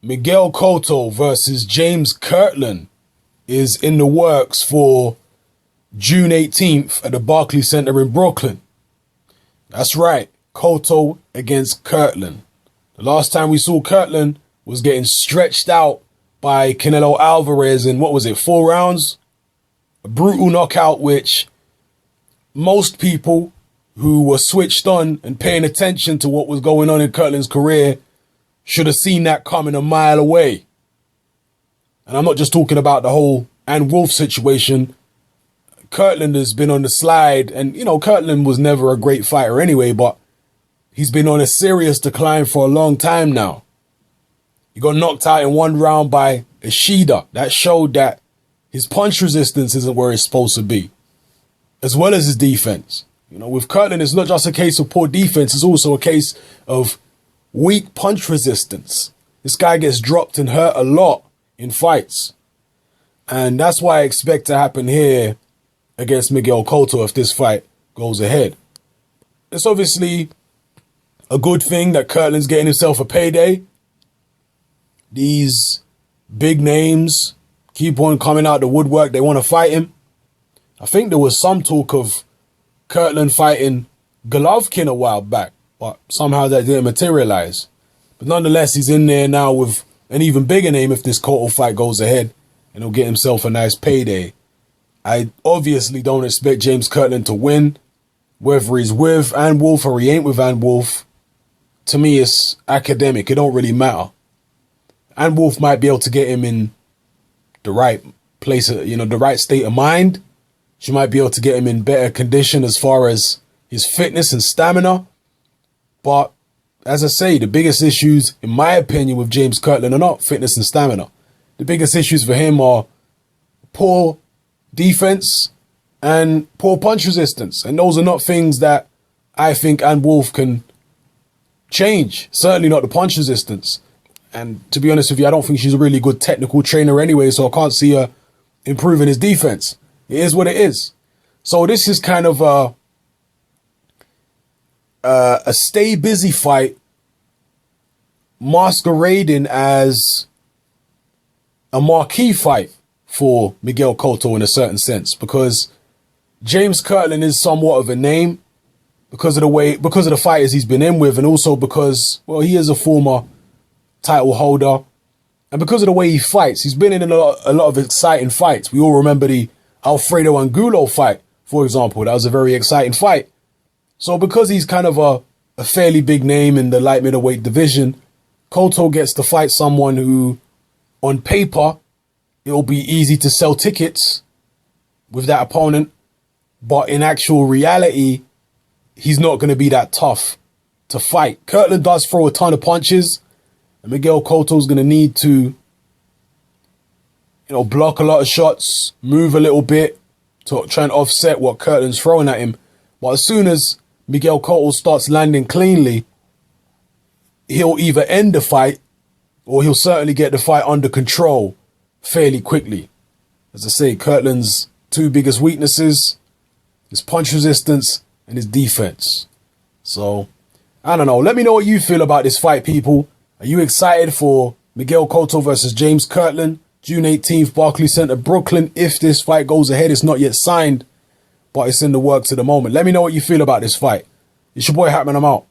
Miguel Cotto versus James Kirkland is in the works for June 18th at the Barclays Center in Brooklyn. That's right, Cotto against Kirkland. The last time we saw Kirkland was getting stretched out by Canelo Alvarez in, 4 rounds? A brutal knockout which most people who were switched on and paying attention to what was going on in Kirkland's career should have seen that coming a mile away. And I'm not just talking about the whole Ann Wolfe situation. Kirkland has been on the slide, and Kirkland was never a great fighter anyway, but he's been on a serious decline for a long time now. He got knocked out in 1 round by Ishida. That showed that his punch resistance isn't where it's supposed to be, as well as his defense. With Kirkland, it's not just a case of poor defense, it's also a case of weak punch resistance. This guy gets dropped and hurt a lot in fights. And that's why I expect to happen here against Miguel Cotto if this fight goes ahead. It's obviously a good thing that Kirkland's getting himself a payday. These big names keep on coming out the woodwork. They want to fight him. I think there was some talk of Kirkland fighting Golovkin a while back, but somehow that didn't materialize. But nonetheless, he's in there now with an even bigger name if this Cotto fight goes ahead, and he'll get himself a nice payday. I obviously don't expect James Kirkland to win, whether he's with Ann Wolfe or he ain't with Ann Wolfe. To me, it's academic. It don't really matter. Ann Wolfe might be able to get him in the right place, the right state of mind. She might be able to get him in better condition as far as his fitness and stamina. But as I say, the biggest issues, in my opinion, with James Kirkland are not fitness and stamina. The biggest issues for him are poor defense and poor punch resistance. And those are not things that I think Ann Wolfe can change. Certainly not the punch resistance. And to be honest with you, I don't think she's a really good technical trainer anyway, so I can't see her improving his defense. It is what it is. So this is kind of a stay busy fight masquerading as a marquee fight for Miguel Cotto in a certain sense, because James Kirkland is somewhat of a name because of the fighters he's been in with, and also because, he is a former title holder, and because of the way he fights. He's been in a lot of exciting fights. We all remember the Alfredo Angulo fight, for example. That was a very exciting fight. So because he's kind of a fairly big name in the light middleweight division, Cotto gets to fight someone who, on paper, it'll be easy to sell tickets with that opponent, but in actual reality, he's not going to be that tough to fight. Kirkland does throw a ton of punches, and Miguel Cotto's going to need to, block a lot of shots, move a little bit to try and offset what Kirkland's throwing at him. But as soon as Miguel Cotto starts landing cleanly, he'll either end the fight or he'll certainly get the fight under control fairly quickly. As I say, Kirkland's 2 biggest weaknesses, his punch resistance and his defense. So, I don't know. Let me know what you feel about this fight, people. Are you excited for Miguel Cotto versus James Kirkland? June 18th, Barclays Center, Brooklyn. If this fight goes ahead, it's not yet signed, but it's in the works at the moment. Let me know what you feel about this fight. It's your boy Hatman, I'm out.